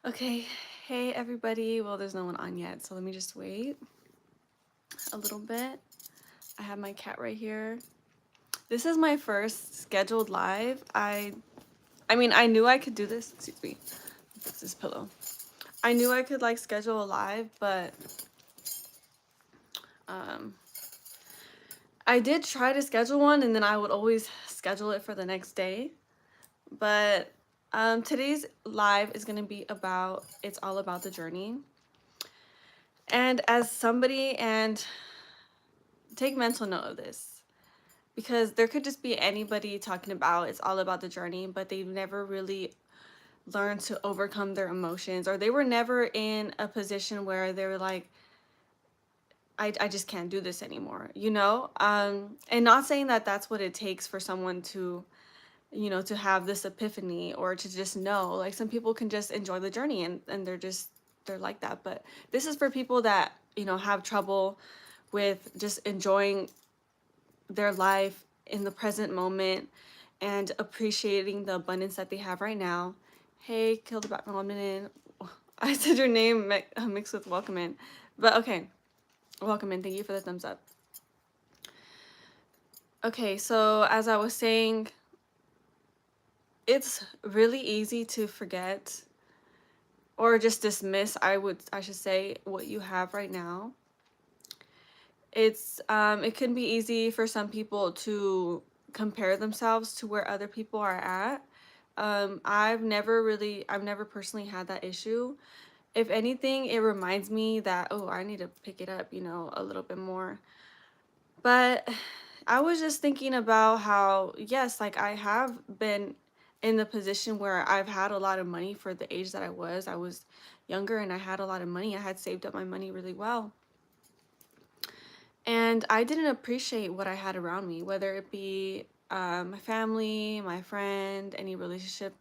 Okay, hey everybody. Well, there's no one on yet, so let me just wait a little bit. I have my cat right here. This is my first scheduled live. I mean, I knew I could do this. Excuse me. Fix this pillow. I knew I could like schedule a live, but um I did try to schedule one and then I would always schedule it for the next day. But today's live is going to be about it's all about the journey. And as somebody and take mental note of this because there could just be anybody talking about it's all about the journey, but they've never really learned to overcome their emotions, or they were never in a position where they were like, I just can't do this anymore, you know? And not saying that that's what it takes for someone to, to have this epiphany or to just know. Like some people can just enjoy the journey and they're like that. But this is for people that, have trouble with just enjoying their life in the present moment and appreciating the abundance that they have right now. Hey, kill the background in. I said your name mixed with welcome in. But okay, welcome in. Thank you for the thumbs up. Okay, so as I was saying, it's really easy to forget or just dismiss, I should say, what you have right now. It can be easy for some people to compare themselves to where other people are at. I've never personally had that issue. If anything, it reminds me that, oh, I need to pick it up, a little bit more. But I was just thinking about how, yes, like I have been in the position where I've had a lot of money for the age that I was. I was younger and I had a lot of money. I had saved up my money really well. And I didn't appreciate what I had around me, whether it be my family, my friend, any relationships,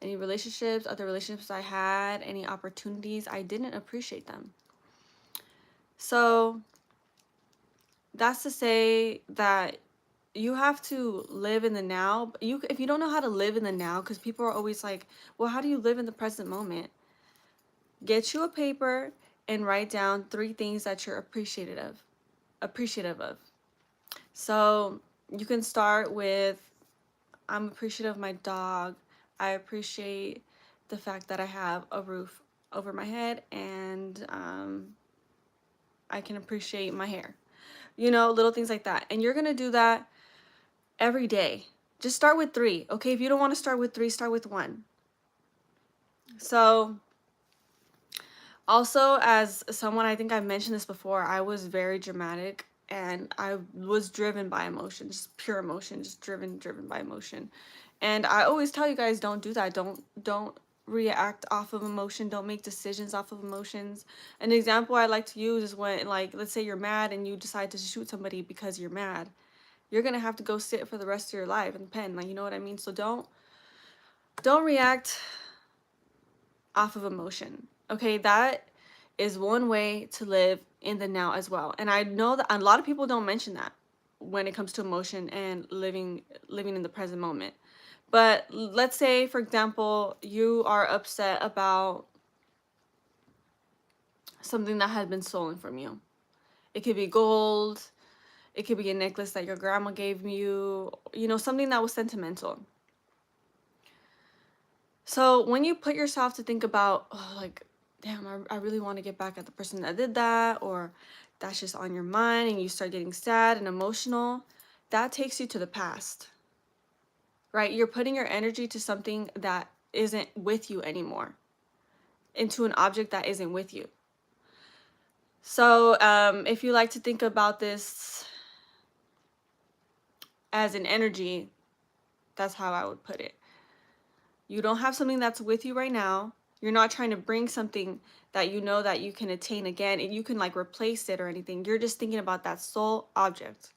other relationships I had, any opportunities. I didn't appreciate them. So that's to say that you have to live in the now. If you don't know how to live in the now, because people are always like, well, how do you live in the present moment? Get you a paper and write down 3 things that you're appreciative of. So you can start with, I'm appreciative of my dog. I appreciate the fact that I have a roof over my head and I can appreciate my hair. Little things like that. And you're going to do that every day. Just start with 3. Okay, if you don't want to start with 3, start with 1. So also, as someone, I think I've mentioned this before, I was very dramatic and I was driven by emotion, just pure emotion, just driven by emotion. And I always tell you guys, don't do that. Don't react off of emotion. Don't make decisions off of emotions. An example I like to use is when, like, let's say you're mad and you decide to shoot somebody because you're mad. You're gonna have to go sit for the rest of your life in the pen, like, you know what I mean? So don't react off of emotion. Okay, that is one way to live in the now as well. And I know that a lot of people don't mention that when it comes to emotion and living in the present moment. But let's say, for example, you are upset about something that has been stolen from you. It could be gold, it could be a necklace that your grandma gave you, something that was sentimental. So when you put yourself to think about, oh, like, damn, I really want to get back at the person that did that, or that's just on your mind and you start getting sad and emotional, that takes you to the past, right? You're putting your energy to something that isn't with you anymore, into an object that isn't with you. So if you like to think about this as an energy, that's how I would put it. You don't have something that's with you right now. You're not trying to bring something that you know that you can attain again and you can like replace it or anything. You're just thinking about that sole object.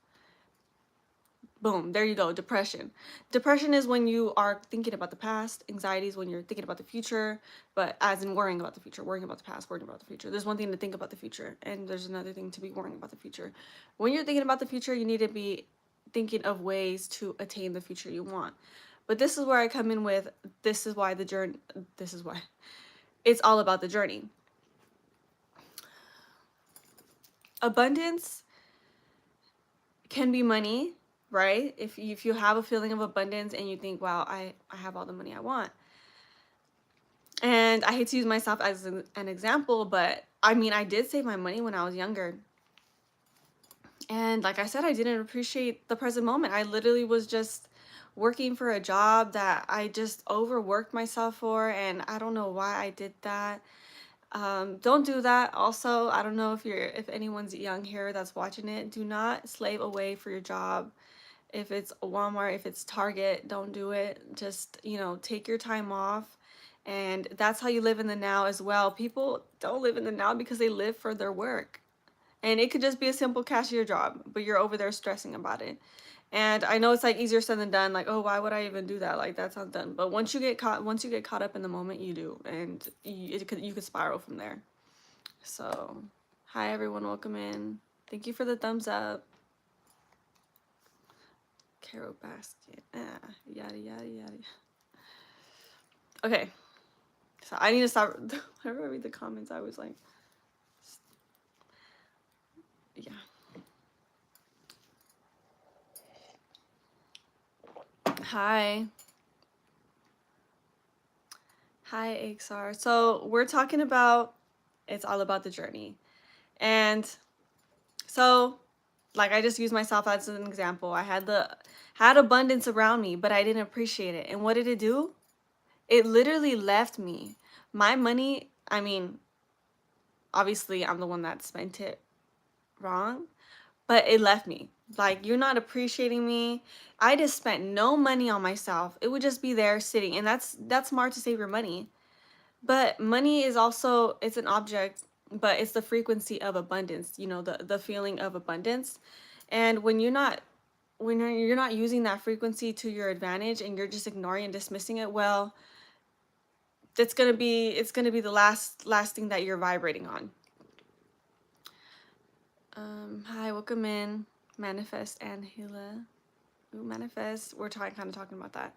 Boom, there you go. Depression. Depression is when you are thinking about the past. Anxiety is when you're thinking about the future, but as in worrying about the future, worrying about the past, worrying about the future. There's one thing to think about the future, and there's another thing to be worrying about the future. When you're thinking about the future, you need to be thinking of ways to attain the future you want. But this is where I come in with, this is why. it's all about the journey. Abundance can be money, right? If you have a feeling of abundance and you think, wow, I have all the money I want. And I hate to use myself as an example, but I mean, I did save my money when I was younger. And like I said, I didn't appreciate the present moment. I literally was just working for a job that I just overworked myself for, and I don't know why I did that. Don't do that. Also, I don't know if anyone's young here that's watching it, do not slave away for your job. If it's Walmart, if it's Target, don't do it. Just, take your time off. And that's how you live in the now as well. People don't live in the now because they live for their work. And it could just be a simple cashier job, but you're over there stressing about it. And I know it's like easier said than done. Like, oh, why would I even do that? Like, that's not done. But once you get caught up in the moment, you do, and you could spiral from there. So, hi everyone, welcome in. Thank you for the thumbs up. Carol basket. Yada yada yada. Okay, so I need to stop. Whenever I read the comments, I was like, yeah. Hi. Hi, XR. So we're talking about it's all about the journey. And so, like, I just used myself as an example. I had abundance around me, but I didn't appreciate it. And what did it do? It literally left me. My money, I mean, obviously I'm the one that spent it wrong, but it left me. Like, you're not appreciating me. I just spent no money on myself. It would just be there sitting, and that's smart to save your money. But money is also, it's an object, but it's the frequency of abundance, the feeling of abundance. And when you're not using that frequency to your advantage and you're just ignoring and dismissing it, well, it's gonna be the last thing that you're vibrating on. Hi, welcome in, Manifest and Hila. Ooh, Manifest. We're kind of talking about that.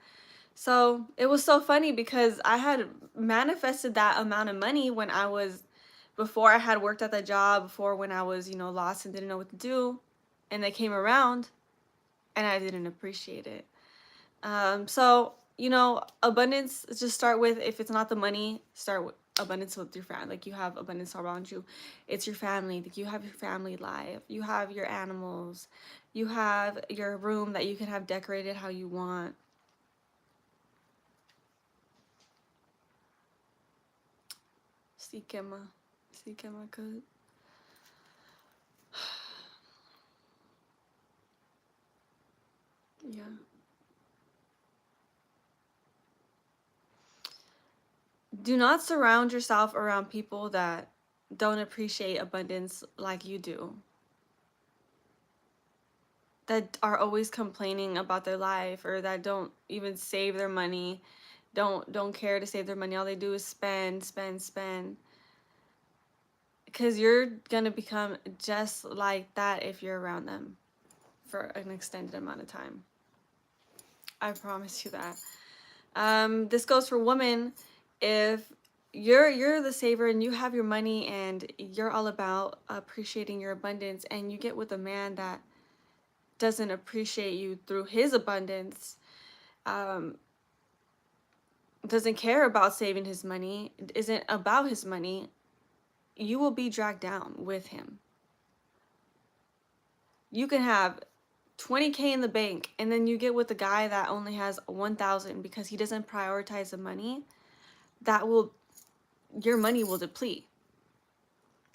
So it was so funny because I had manifested that amount of money before I had worked at that job, before when I was, lost and didn't know what to do. And they came around and I didn't appreciate it. So, abundance, just start with, if it's not the money, start with abundance with your family. Like, you have abundance around you. It's your family. Like, you have your family life. You have your animals. You have your room that you can have decorated how you want. Sikema good. Yeah. Do not surround yourself around people that don't appreciate abundance like you do. That are always complaining about their life, or that don't even save their money. Don't care to save their money. All they do is spend. Because you're gonna become just like that if you're around them for an extended amount of time. I promise you that. This goes for women. If you're the saver and you have your money and you're all about appreciating your abundance, and you get with a man that doesn't appreciate you through his abundance, doesn't care about saving his money, isn't about his money, you will be dragged down with him. You can have 20K in the bank, and then you get with a guy that only has 1,000 because he doesn't prioritize the money. Your money will deplete.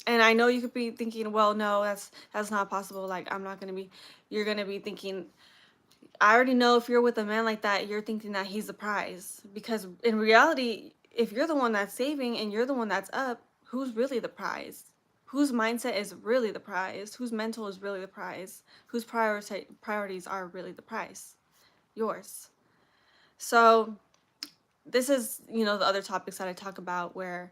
And I know you could be thinking, well, no, that's not possible. Like, you're gonna be thinking, I already know if you're with a man like that, you're thinking that he's the prize. Because in reality, if you're the one that's saving and you're the one that's up, who's really the prize? Whose mindset is really the prize? Whose mental is really the prize? Whose priorities are really the prize? Yours. So this is, the other topics that I talk about, where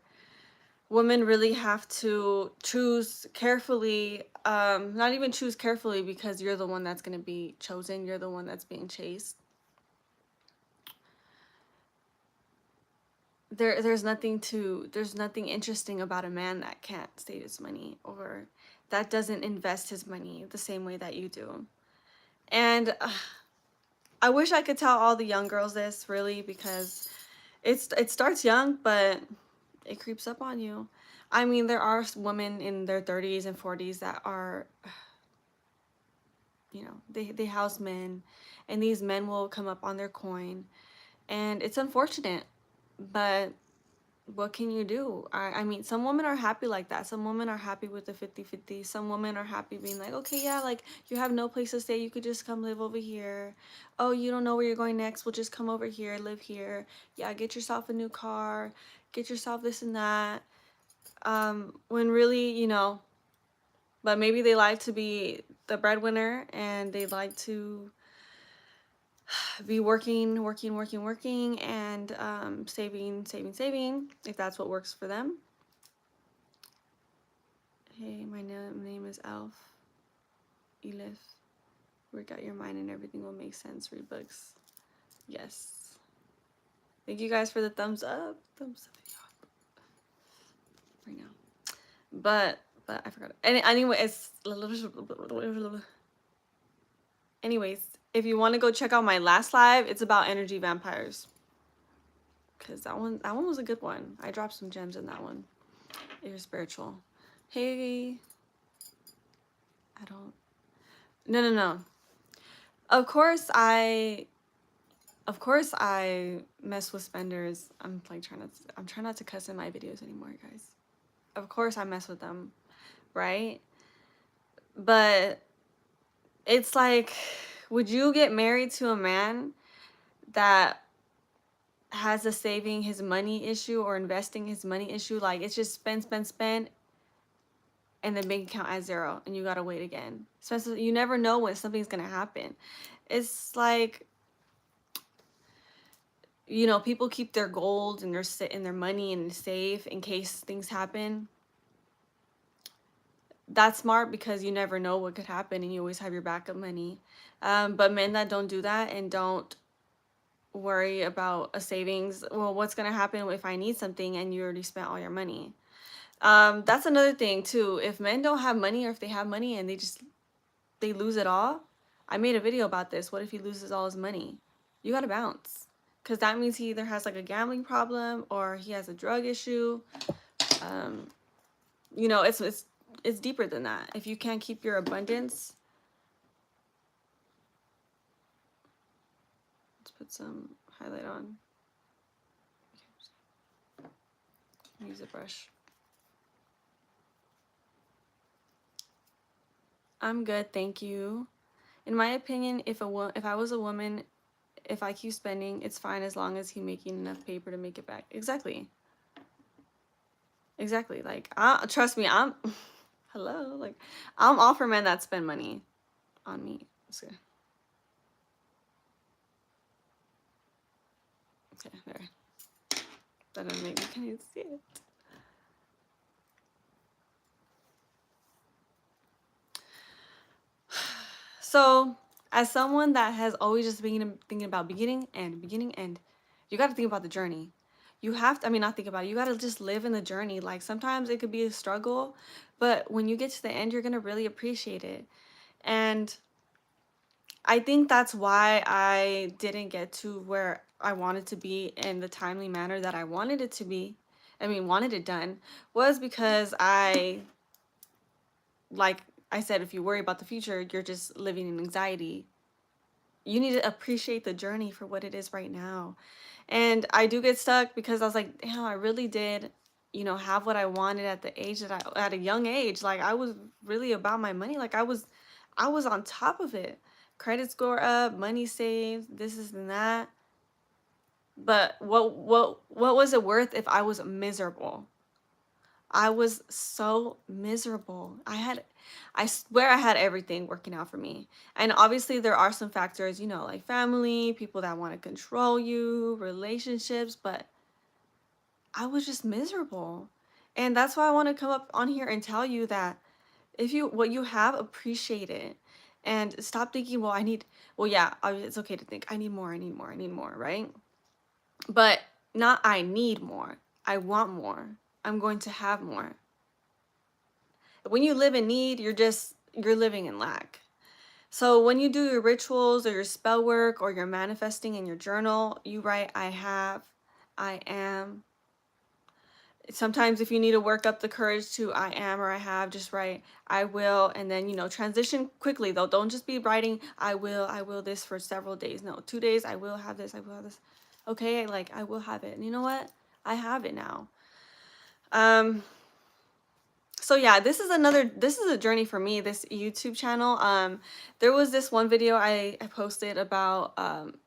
women really have to choose carefully, not even choose carefully, because you're the one that's going to be chosen. You're the one that's being chased. there's nothing interesting about a man that can't save his money or that doesn't invest his money the same way that you do. And I wish I could tell all the young girls this, really, because it starts young, but it creeps up on you. I mean, there are women in their 30s and 40s that are, they house men, and these men will come up on their coin, and it's unfortunate, but what can you do? I mean, some women are happy like that. Some women are happy with the 50-50. Some women are happy being like, okay, yeah, like, you have no place to stay, you could just come live over here. Oh, you don't know where you're going next, well, just come over here, live here. Yeah, get yourself a new car, get yourself this and that. When really, but maybe they like to be the breadwinner, and they like to be working, and saving, if that's what works for them. Hey, my name is Elf. Elif. Work out your mind and everything will make sense. Read books. Yes. Thank you guys for the thumbs up. Thumbs up right now. But I forgot. Anyways, if you want to go check out my last live, it's about energy vampires. Cause that one was a good one. I dropped some gems in that one. It was spiritual. Hey, I don't. No. Of course I mess with spenders. I'm trying not to cuss in my videos anymore, guys. Of course I mess with them, right? But it's like, would you get married to a man that has a saving his money issue or investing his money issue? Like, it's just spend, and the bank account at zero, and you gotta wait again. Especially, you never know when something's gonna happen. It's like, people keep their gold and their money in safe in case things happen. That's smart, because you never know what could happen, and you always have your backup money. But men that don't do that and don't worry about a savings, well, what's gonna happen if I need something and you already spent all your money? That's another thing too. If men don't have money, or if they have money and they lose it all. I made a video about this. What if he loses all his money? You gotta bounce, because that means he either has like a gambling problem or he has a drug issue. It's deeper than that. If you can't keep your abundance, let's put some highlight on. Use a brush. I'm good, thank you. In my opinion, if I was a woman, if I keep spending, it's fine as long as he's making enough paper to make it back. Exactly. Like, trust me, I'm hello. Like, I'm all for men that spend money on me. Okay, there. That doesn't make me can't even see it. So, as someone that has always just been thinking about beginning end, you got to think about the journey. You have to, not think about it. You got to just live in the journey. Like, sometimes it could be a struggle, but when you get to the end, you're going to really appreciate it. And I think that's why I didn't get to where I wanted to be in the timely manner that I wanted it to be. Wanted it done, was because like I said, if you worry about the future, you're just living in anxiety. You need to appreciate the journey for what it is right now. And I do get stuck because I was like, damn, I really did, have what I wanted at the age at a young age. Like, I was really about my money. Like, I was on top of it. Credit score up, money saved, this is and that. But what was it worth if I was miserable? I was so miserable. I swear I had everything working out for me. And obviously there are some factors, like family, people that want to control you, relationships, but I was just miserable. And that's why I want to come up on here and tell you that what you have, appreciate it. And stop thinking, well, yeah, it's okay to think, I need more, right? But Not I need more. I want more. I'm going to have more. When you live in need, you're living in lack. So when you do your rituals or your spell work or you're manifesting in your journal, you write I have, I am. Sometimes if you need to work up the courage to I am or I have, just write I will, and then, you know, transition quickly though. Don't just be writing I will this for several days. No, 2 days, I will have this, I will have this. Okay, like I will have it. And you know what? I have it now. So yeah, this is a journey for me, this YouTube channel. There was this one video I posted about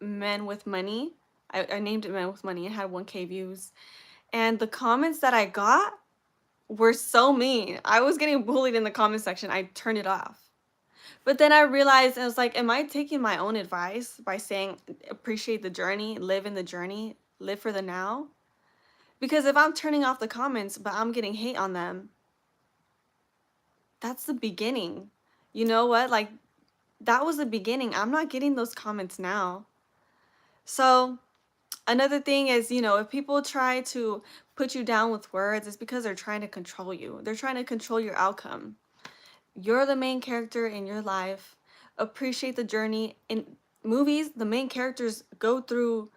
men with money. I named it Men with Money. It had 1K views. And the comments that I got were so mean. I was getting bullied in the comment section. I turned it off. But then I realized, I was like, am I taking my own advice by saying appreciate the journey, live in the journey, live for the now? Because if I'm turning off the comments but I'm getting hate on them, that's the beginning. You know what? Like, that was the beginning. I'm not getting those comments now. So another thing is, you know, if people try to put you down with words, it's because they're trying to control you. They're trying to control your outcome. You're the main character in your life. Appreciate the journey. In movies, the main characters go through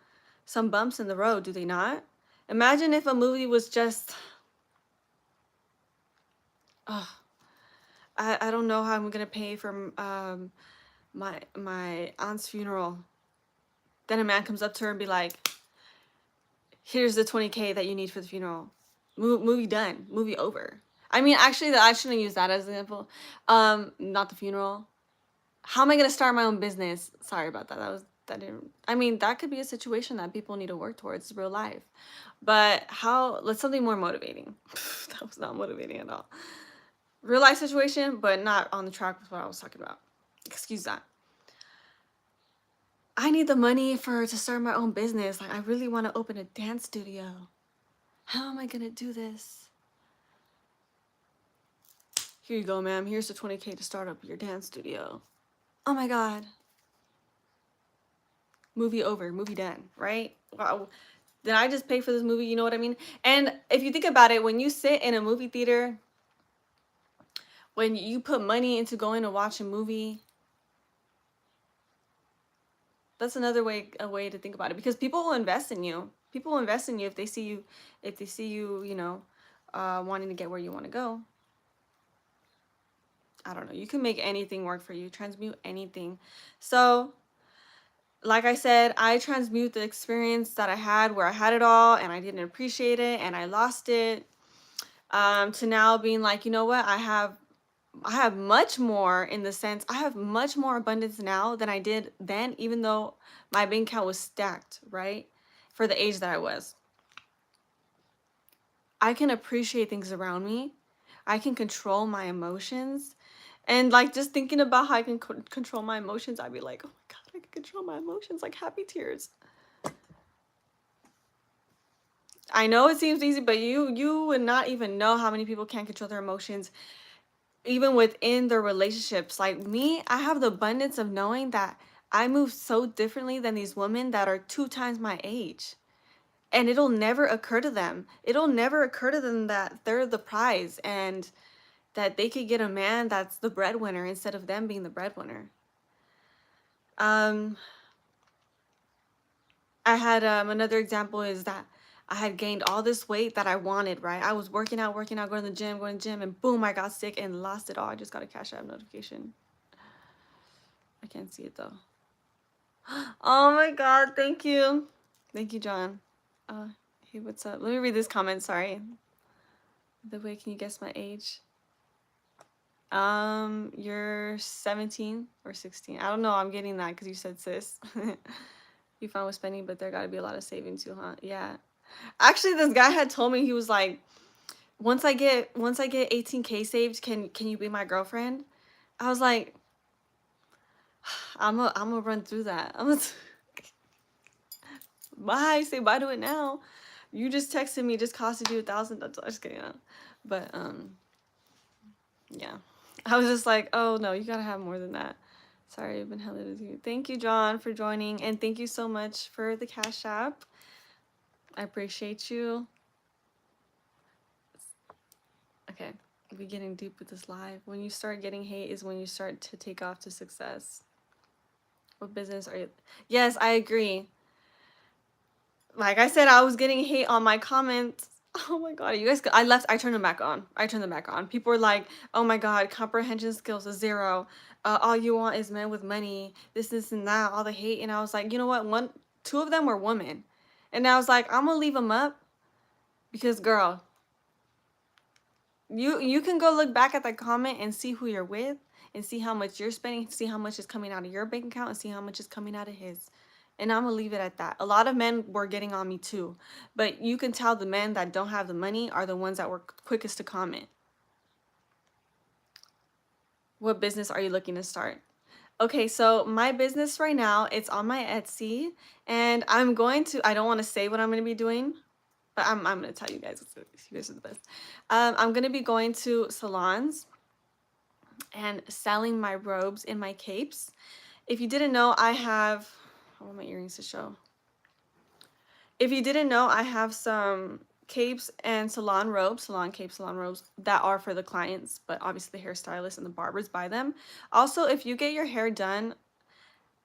some bumps in the road, do they not? Imagine if a movie was just, I don't know how I'm gonna pay for my aunt's funeral. Then a man comes up to her and be like, here's the 20K that you need for the funeral. Movie done. Movie over. I mean, actually, I shouldn't use that as an example. Not the funeral. How am I gonna start my own business? Sorry about that. That didn't. I mean, that could be a situation that people need to work towards real life. But how? Let's something more motivating. That was not motivating at all. Real life situation, but not on the track with what I was talking about. Excuse that. I need the money to start my own business. Like, I really want to open a dance studio. How am I gonna do this? Here you go, ma'am. Here's the 20K to start up your dance studio. Oh my God. Movie over, movie done, right? Wow. Did I just pay for this movie? You know what I mean? And if you think about it, when you sit in a movie theater, when you put money into going to watch a movie, that's another a way to think about it, because people will invest in you. People will invest in you if they see you, you know, wanting to get where you want to go. I don't know. You can make anything work for you, transmute anything. So, like I said, I transmute the experience that I had where I had it all and I didn't appreciate it and I lost it, to now being like, you know what? I have much more, in the sense I have much more abundance now than I did then, even though my bank account was stacked, right? For the age that I was. I can appreciate things around me. I can control my emotions. And like, just thinking about how I can control my emotions, I'd be like, oh my God, I can control my emotions, like happy tears. I know it seems easy, but you would not even know how many people can't control their emotions, even within their relationships. Like me, I have the abundance of knowing that I move so differently than these women that are 2 times my age. And it'll never occur to them. It'll never occur to them that they're the prize and that they could get a man that's the breadwinner instead of them being the breadwinner. I had another example is that I had gained all this weight that I wanted, right? I was working out, going to the gym, and boom, I got sick and lost it all. I just got a Cash App notification. I can't see it though. Oh my God, thank you. Thank you, John. Hey, what's up? Let me read this comment, sorry. The way, can you guess my age? You're 17 or 16. I don't know, I'm getting that because you said sis. You found with spending, but there gotta be a lot of saving too, huh? Yeah. Actually, this guy had told me, he was like, once I get 18K saved, can you be my girlfriend? I was like, I'm gonna run through that. Bye, say bye to it now. You just texted me, just costed you $1,000. Just kidding. But yeah. I was just like, oh no, you gotta have more than that. Sorry, I've been hella busy. Thank you, John, for joining, and thank you so much for the Cash App. I appreciate you. Okay, we're getting deep with this live. When you start getting hate is when you start to take off to success. What business are you? Yes, I agree. Like I said, I was getting hate on my comments. Oh my god, you guys! I turned them back on. I turned them back on. People were like, "Oh my god, comprehension skills is 0. All you want is men with money. This, and that. All the hate." And I was like, you know what? Two of them were women, and I was like, I'm gonna leave them up because, girl, you can go look back at that comment and see who you're with, and see how much you're spending, see how much is coming out of your bank account, and see how much is coming out of his. And I'm gonna leave it at that. A lot of men were getting on me too, but you can tell the men that don't have the money are the ones that were quickest to comment. What business are you looking to start? Okay, so my business right now, it's on my Etsy, and I don't want to say what I'm going to be doing, but I'm going to tell you guys. You guys are the best. I'm going to be going to salons and selling my robes and my capes. If you didn't know, I want my earrings to show. If you didn't know, I have some capes and salon capes, salon robes that are for the clients, but obviously the hairstylists and the barbers buy them. Also, if you get your hair done,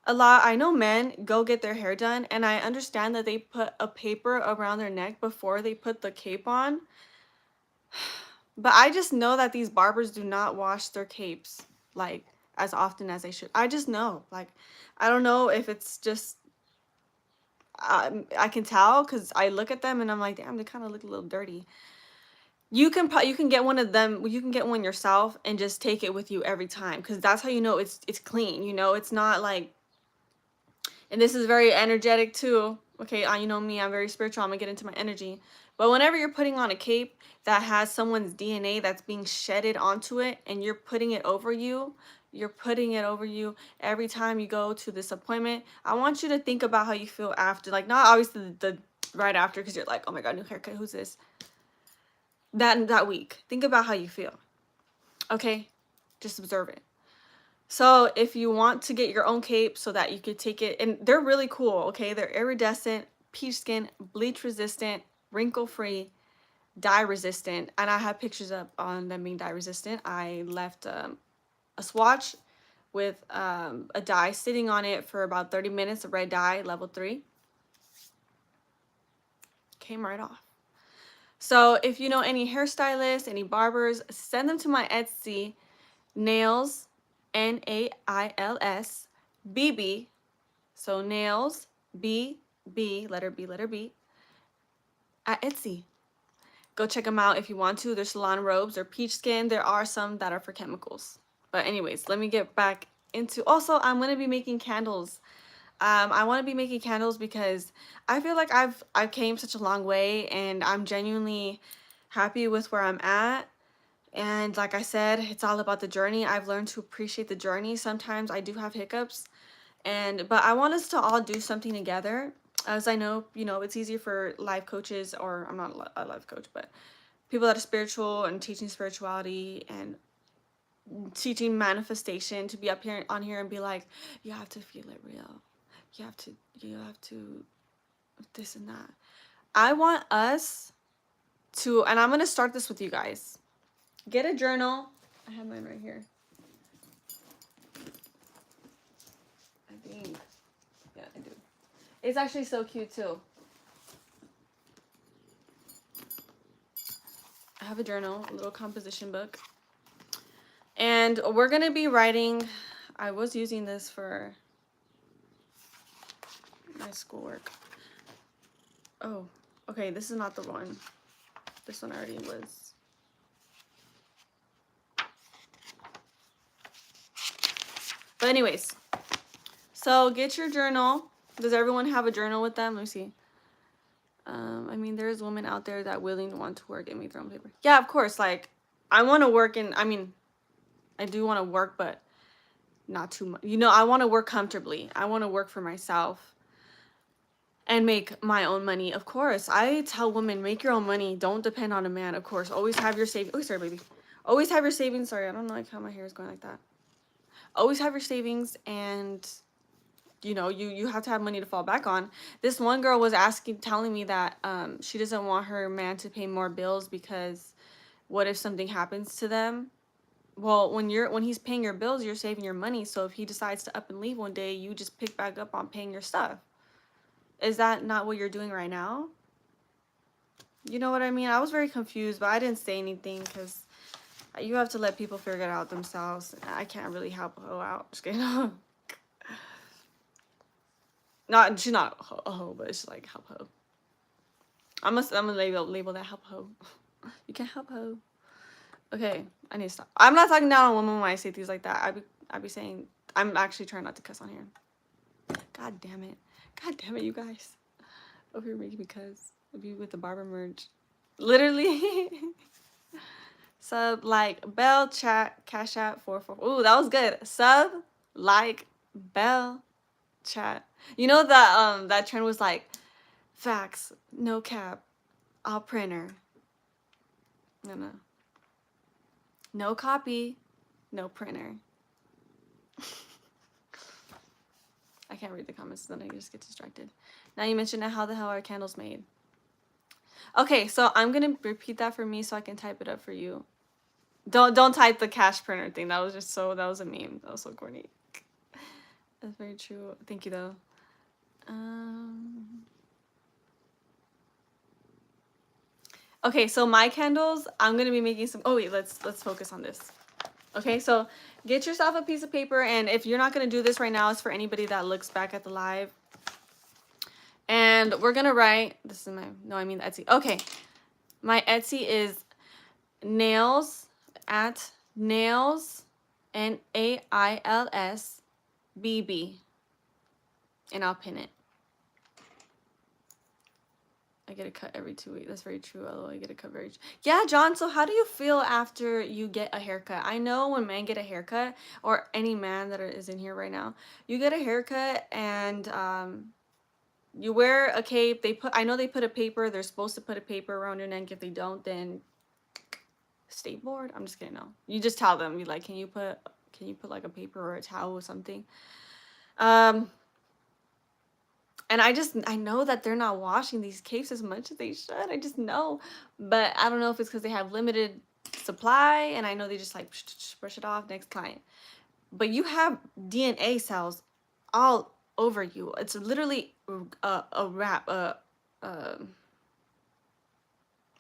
I know men go get their hair done, and I understand that they put a paper around their neck before they put the cape on. But I just know that these barbers do not wash their capes like as often as they should. I just know. Like, I don't know if it's just I can tell because I look at them and I'm like, damn, they kind of look a little dirty. You can get one of them. You can get one yourself and just take it with you every time because that's how you know it's clean. You know, it's not like. And this is very energetic too. Okay, you know me, I'm very spiritual. I'm gonna get into my energy. But whenever you're putting on a cape that has someone's DNA that's being shedded onto it and you're putting it over you, every time you go to this appointment. I want you to think about how you feel after. Like, not obviously the right after because you're like, oh my god, new haircut, who's this? That week. Think about how you feel. Okay? Just observe it. So if you want to get your own cape so that you could take it, and they're really cool, okay? They're iridescent, peach skin, bleach resistant, wrinkle free, dye resistant, and I have pictures up on them being dye resistant. I left a swatch with a dye sitting on it for about 30 minutes, a red dye, level 3. Came right off. So if you know any hairstylists, any barbers, send them to my Etsy, Nails, Nails, BB. So Nails, B, letter B, at Etsy. Go check them out if you want to. They're salon robes. They're peach skin. There are some that are for chemicals. But anyways, let me get back into... Also, I'm going to be making candles. I want to be making candles because I feel like I've came such a long way and I'm genuinely happy with where I'm at. And like I said, it's all about the journey. I've learned to appreciate the journey. Sometimes I do have hiccups, but I want us to all do something together. As I know, it's easier for life coaches, or I'm not a life coach, but people that are spiritual and teaching spirituality and teaching manifestation to be up here on here and be like, you have to feel it real. You have to this and that. I want us to, and I'm going to start this with you guys. Get a journal. I have mine right here. I think. Yeah, I do. It's actually so cute too. I have a journal, a little composition book. And we're going to be writing. I was using this for my schoolwork. Oh, okay. This is not the one. This one already was. But anyways, so get your journal. Does everyone have a journal with them? Let me see. I mean, there's women out there that willing want to work and make their own paper. Yeah, of course. Like, I want to work I do want to work, but not too much. I want to work comfortably. I want to work for myself and make my own money. Of course, I tell women, make your own money. Don't depend on a man. Of course, always have your savings. Oh, sorry, baby. Always have your savings. Sorry, I don't know how my hair is going like that. Always have your savings and you know, you have to have money to fall back on. This one girl was telling me that she doesn't want her man to pay more bills because what if something happens to them? Well, when he's paying your bills, you're saving your money. So if he decides to up and leave one day, you just pick back up on paying your stuff. Is that not what you're doing right now? You know what I mean? I was very confused, but I didn't say anything because you have to let people figure it out themselves. I can't really help her out. Just kidding. Not she's not a hoe, but it's like help hoe. I'm gonna label that help hoe. You can't help hoe. Okay, I need to stop. I'm not talking down on women when I say things like that. I be saying I'm actually trying not to cuss on here. God damn it. God damn it, you guys. Over here making me cuss. Be with the barber merch. Literally. Sub, like, bell, chat, cash app, 444. Ooh, that was good. Sub, like, bell, chat. You know that that trend was like, fax, no cap, all printer. No. No copy, no printer. I can't read the comments, then I just get distracted. Now you mentioned how the hell are candles made? Okay, so I'm gonna repeat that for me so I can type it up for you. Don't type the cash printer thing. That was a meme. That was so corny. That's very true. Thank you though. Okay, so my candles, I'm gonna be making some. Oh wait, let's focus on this. Okay, so get yourself a piece of paper, and if you're not gonna do this right now, it's for anybody that looks back at the live. And we're gonna write. This is my Etsy. Okay, my Etsy is nails at nails NAILS BB, and I'll pin it. I get a cut every 2 weeks. That's very true. Although I get a cut very. Yeah, John. So how do you feel after you get a haircut? I know when men get a haircut, or any man that is in here right now, you get a haircut and you wear a cape. I know they put a paper. They're supposed to put a paper around your neck. If they don't, then stay bored. I'm just kidding. No, you just tell them. You like, can you put like a paper or a towel or something? And I know that they're not washing these capes as much as they should. I just know. But I don't know if it's because they have limited supply, and I know they just like brush it off, next client. But you have DNA cells all over you. It's literally a wrap, a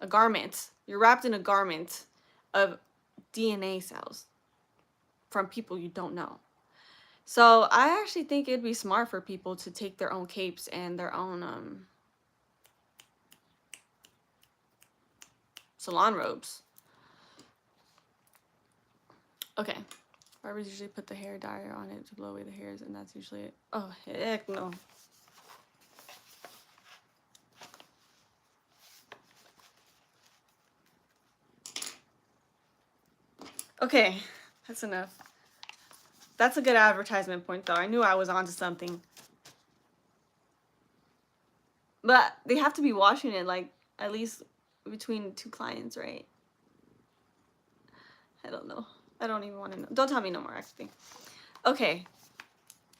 garment. You're wrapped in a garment of DNA cells from people you don't know. So I actually think it'd be smart for people to take their own capes and their own salon robes. Okay. Barbers usually put the hair dryer on it to blow away the hairs, and that's usually it. Oh, heck no. Okay, that's enough. That's a good advertisement point, though. I knew I was onto something. But they have to be washing it, like, at least between 2 clients, right? I don't know. I don't even want to know. Don't tell me no more, actually. Okay.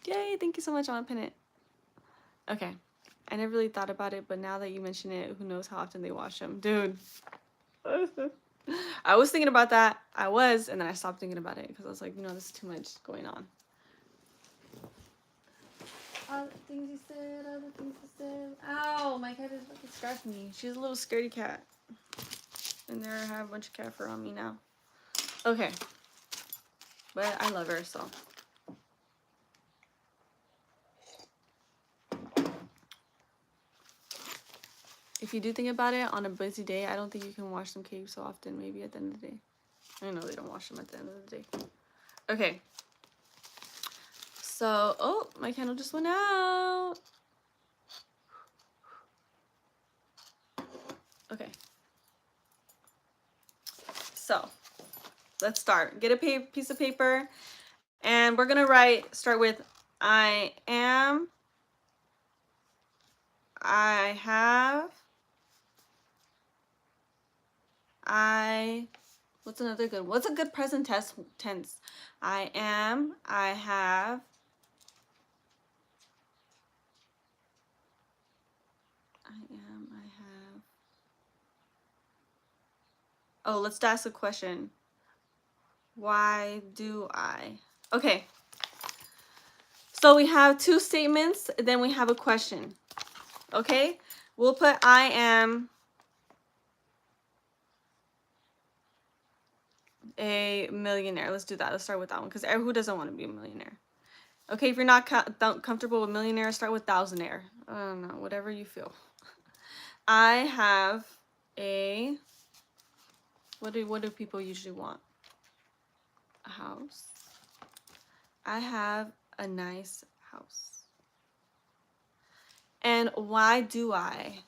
Yay, thank you so much. I want to pin it. Okay. I never really thought about it, but now that you mention it, who knows how often they wash them. Dude. I was thinking about that. And then I stopped thinking about it because I was like, this is too much going on. All the things you said. Ow, my cat is fucking scratching me. She's a little scaredy cat. And there I have a bunch of cat fur on me now. Okay. But I love her, so. If you do think about it, on a busy day, I don't think you can wash some capes so often, maybe at the end of the day. I know they don't wash them at the end of the day. Okay. So, oh, my candle just went out. Okay. So, let's start. Get a piece of paper, and we're going to start with I am, I have, what's another good, what's a good present tense? I am, I have, Oh, let's ask a question. Why do I? Okay. So we have two statements, then we have a question. Okay? We'll put I am a millionaire. Let's do that. Let's start with that one because who doesn't want to be a millionaire? Okay, if you're not comfortable with millionaire, start with thousandaire. I don't know, whatever you feel. I have a, what do people usually want? A house. I have a nice house. And why do I?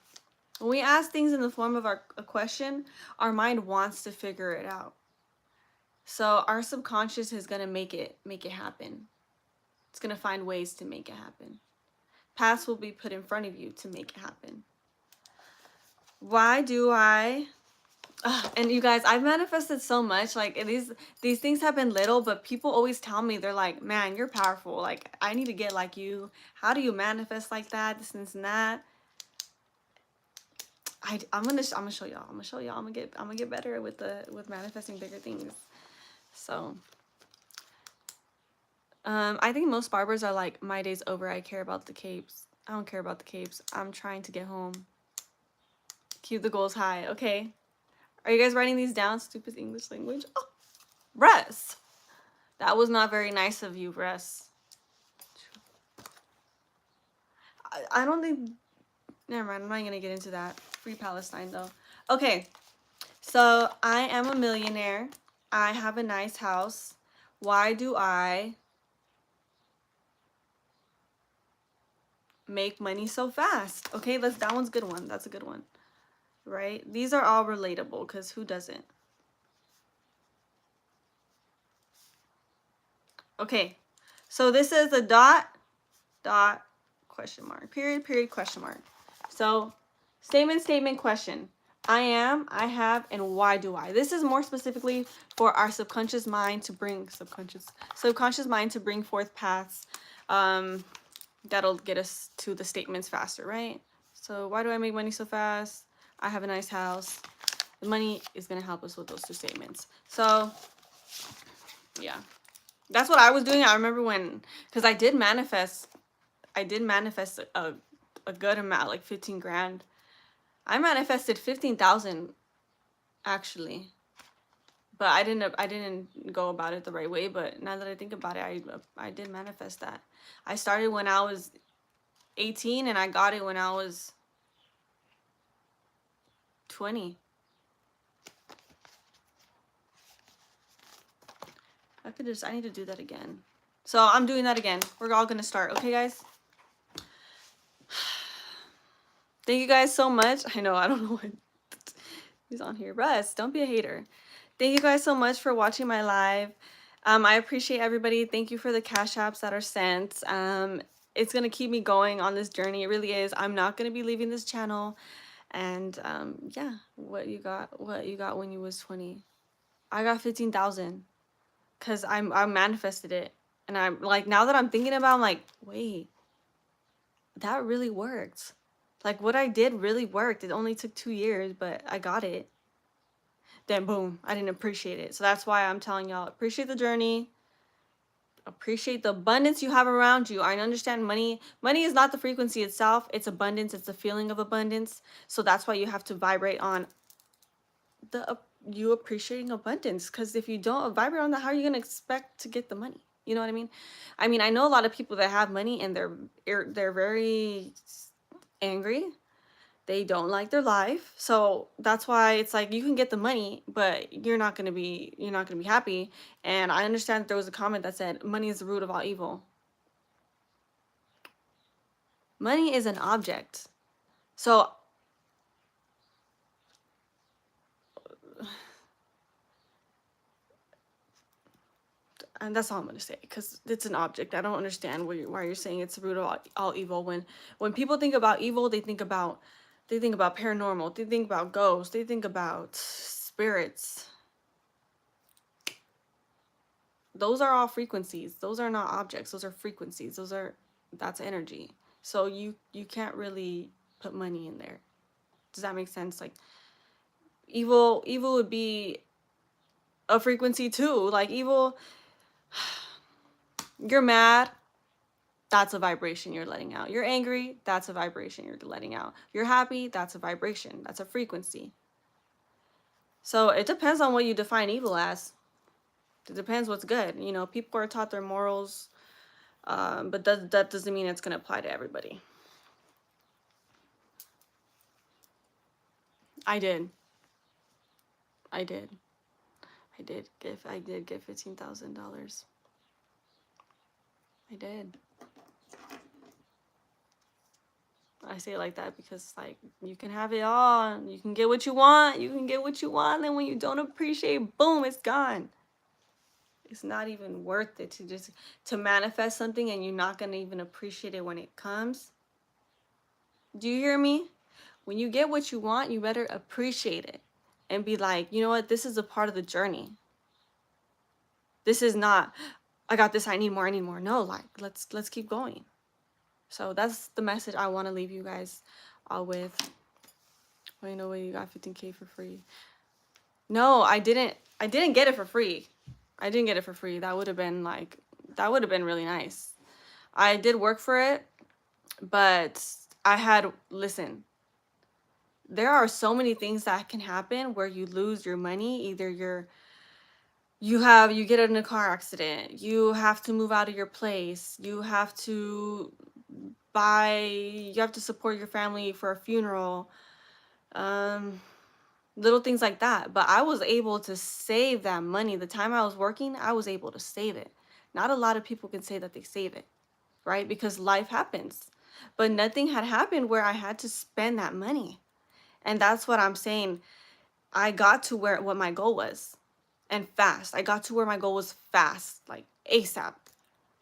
When we ask things in the form of a question, our mind wants to figure it out. So our subconscious is gonna make it happen. It's gonna find ways to make it happen. Paths will be put in front of you to make it happen. Why do I? And you guys, I've manifested so much. Like these things have been little, but people always tell me, they're like, "Man, you're powerful. Like I need to get like you. How do you manifest like that? This and that." I'm gonna show y'all. I'm gonna get better with manifesting bigger things. So, I think most barbers are like, my day's over. I care about the capes. I don't care about the capes. I'm trying to get home. Keep the goals high. Okay. Are you guys writing these down? Stupid English language. Oh, Russ. That was not very nice of you, Russ. I don't think. Never mind. I'm not gonna get into that. Free Palestine though. Okay. So I am a millionaire. I have a nice house. Why do I make money so fast? Okay, that one's a good one. That's a good one. Right? These are all relatable because who doesn't? Okay. So this is a dot question mark. Period question mark. So statement question. I am, I have, and why do I? This is more specifically for our subconscious mind to bring subconscious mind to bring forth paths that'll get us to the statements faster, right? So why do I make money so fast? I have a nice house. The money is gonna help us with those two statements. So yeah, that's what I was doing. I remember because I did manifest a good amount, like 15 grand. I manifested 15,000 actually, but I didn't go about it the right way. But now that I think about it, I did manifest that. I started when I was 18 and I got it when I was 20. I need to do that again. So I'm doing that again. We're all gonna start, okay, guys? Thank you guys so much. I know, I don't know what who's on here. Russ, don't be a hater. Thank you guys so much for watching my live. I appreciate everybody. Thank you for the cash apps that are sent. It's gonna keep me going on this journey. It really is. I'm not gonna be leaving this channel. And yeah, what you got when you was 20? I got 15,000 because I manifested it. And I'm like, now that I'm thinking about it, I'm like, wait, that really worked. Like what I did really worked. It only took 2 years, but I got it. Then boom, I didn't appreciate it. So that's why I'm telling y'all, appreciate the journey. Appreciate the abundance you have around you. I understand money is not the frequency itself. It's abundance. It's a feeling of abundance. So that's why you have to vibrate on you appreciating abundance, because if you don't vibrate on that, how are you going to expect to get the money? You know what I mean? I know a lot of people that have money and they're very angry. They don't like their life. So that's why it's like you can get the money, but you're not going to be happy. And I understand that there was a comment that said money is the root of all evil. Money is an object. So and that's all I'm going to say, because it's an object. I don't understand why you're saying it's the root of all evil. When people think about evil, they think about paranormal, they think about ghosts, they think about spirits. Those are all frequencies. Those are not objects. Those are frequencies. That's energy. So you can't really put money in there. Does that make sense? Like Evil would be a frequency too. Like evil, you're mad, that's a vibration you're letting out. You're angry, that's a vibration you're letting out. You're happy, that's a vibration, that's a frequency. So it depends on what you define evil as. It depends what's good. You know, people are taught their morals, but that doesn't mean it's going to apply to everybody. I did. I did. I did give $15,000. I did. I say it like that because like you can have it all, you can get what you want, and when you don't appreciate, boom, it's gone. It's not even worth it to manifest something and you're not gonna even appreciate it when it comes. Do you hear me? When you get what you want, you better appreciate it and be like, you know what, this is a part of the journey. This is not, I got this, I need more. No, like let's keep going. So that's the message I want to leave you guys with. Well, you know what, you got 15K for free. No, I didn't get it for free. I didn't get it for free. That would have been really nice. I did work for it, but listen, there are so many things that can happen where you lose your money. Either you get in a car accident, you have to move out of your place, you have to support your family for a funeral, little things like that. But I was able to save that money. The time I was working, I was able to save it. Not a lot of people can say that they save it, right? Because life happens. But nothing had happened where I had to spend that money. And that's what I'm saying. I got to what my goal was, and fast. I got to where my goal was fast, like ASAP,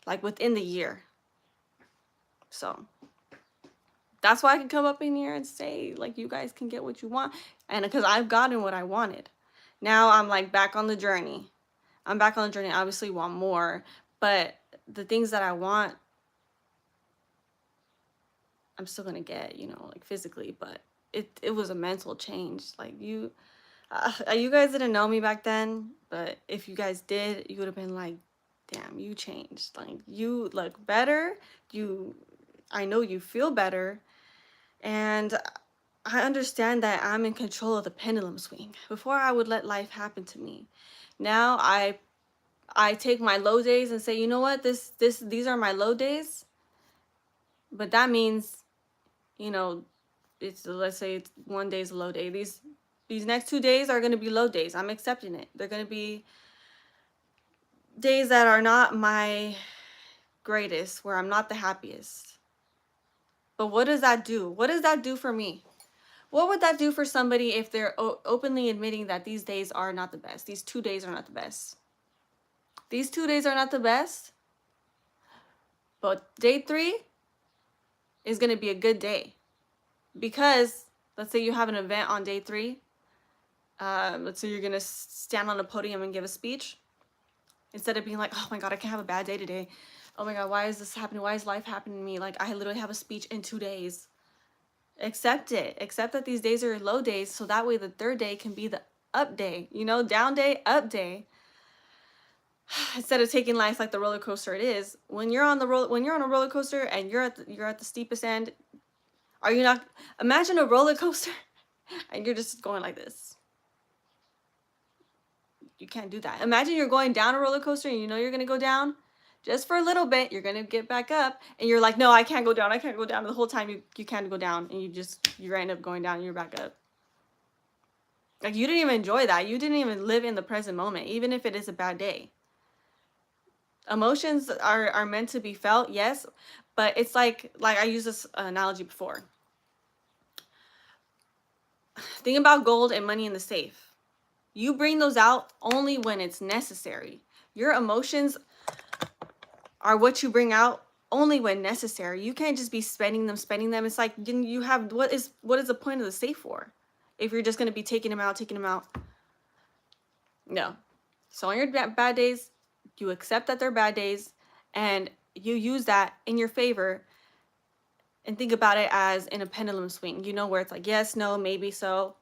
like within the year. So that's why I can come up in here and say, like, you guys can get what you want. And because I've gotten what I wanted. Now I'm like back on the journey. I obviously want more, but the things that I want, I'm still gonna get, you know, like physically, but it was a mental change. Like you guys didn't know me back then, but if you guys did, you would have been like, damn, you changed. Like you look better. I know you feel better. And I understand that I'm in control of the pendulum swing. Before I would let life happen to me. Now I take my low days and say, you know what, these are my low days. But that means, you know, let's say it's one day's a low day. These next 2 days are gonna be low days. I'm accepting it. They're gonna be days that are not my greatest, where I'm not the happiest. But what does that do? What does that do for me? What would that do for somebody if they're openly admitting that these days are not the best? These 2 days are not the best. These 2 days are not the best. But day 3 is going to be a good day. Because let's say you have an event on day 3. Let's say you're going to stand on a podium and give a speech. Instead of being like, oh my God, I can't have a bad day today. Oh my God, why is this happening? Why is life happening to me? Like, I literally have a speech in 2 days. Accept it. Accept that these days are low days, so that way the 3rd day can be the up day. You know, down day, up day. Instead of taking life like the roller coaster it is. When you're on a roller coaster and you're at the steepest end, are you not? Imagine a roller coaster and you're just going like this. You can't do that. Imagine you're going down a roller coaster and you know you're gonna go down. Just for a little bit, you're gonna get back up, and you're like, no, I can't go down. I can't go down. And the whole time you can't go down, and you end up going down, and you're back up. Like you didn't even enjoy that. You didn't even live in the present moment, even if it is a bad day. Emotions are meant to be felt, yes, but it's like I used this analogy before. Think about gold and money in the safe. You bring those out only when it's necessary. Your emotions are what you bring out only when necessary. You can't just be spending them. It's like you have what is the point of the safe for? If you're just going to be taking them out. No. So on your bad days, you accept that they're bad days and you use that in your favor and think about it as in a pendulum swing. You know, where it's like, yes, no, maybe so.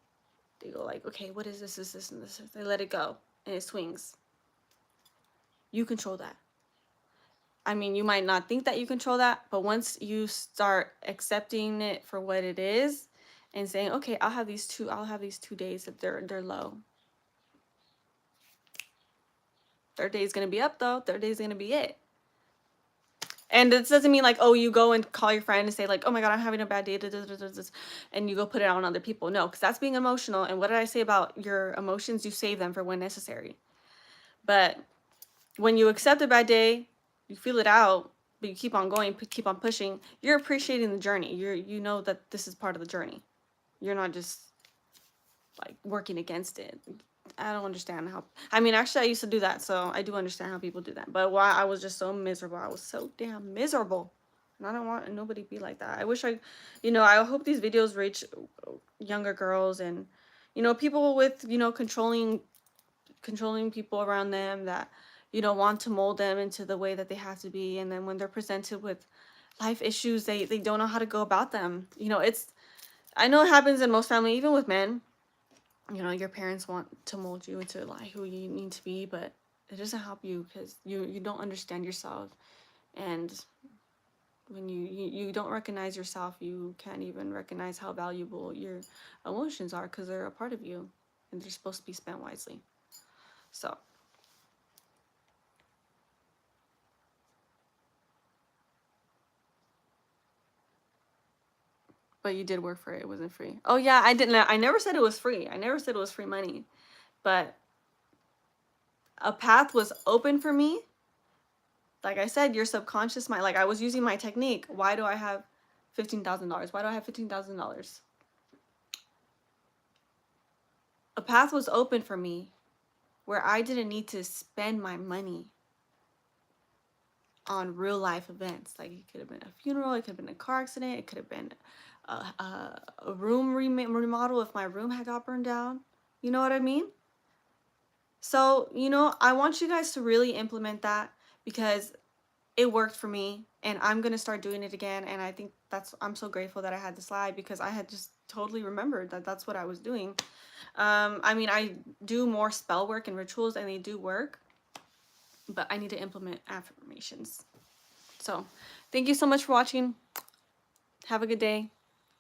They go like, okay, what is this, and this. They let it go, and it swings. You control that. I mean, you might not think that you control that, but once you start accepting it for what it is and saying, okay, I'll have these 2 days that they're low. Third day is gonna be up though. Third day is gonna be it. And this doesn't mean like, oh, you go and call your friend and say like, oh my God, I'm having a bad day, and you go put it on other people. No, because that's being emotional. And what did I say about your emotions? You save them for when necessary. But when you accept a bad day, you feel it out, but you keep on going, keep on pushing. You're appreciating the journey. You know that this is part of the journey. You're not just like working against it. I don't understand how. I mean, actually, I used to do that, so I do understand how people do that. But why I was just so miserable. I was so damn miserable, and I don't want nobody to be like that. I wish I hope these videos reach younger girls and, people with controlling people around them that want to mold them into the way that they have to be, and then when they're presented with life issues, they don't know how to go about them. I know it happens in most families, even with men. Your parents want to mold you into like who you need to be, but it doesn't help you because you don't understand yourself. And when you don't recognize yourself, you can't even recognize how valuable your emotions are, because they're a part of you and they're supposed to be spent wisely. So but you did work for it. It wasn't free. Oh yeah, I never said it was free. I never said it was free money. But a path was open for me. Like I said, your subconscious mind, like I was using my technique. Why do I have $15,000? Why do I have $15,000? A path was open for me where I didn't need to spend my money on real life events. Like it could have been a funeral, it could have been a car accident, it could have been a room remodel if my room had got burned down. You know what I mean? So, I want you guys to really implement that because it worked for me, and I'm going to start doing it again. And I think I'm so grateful that I had this live because I had just totally remembered that that's what I was doing. I mean, I do more spell work and rituals and they do work, but I need to implement affirmations. So thank you so much for watching. Have a good day.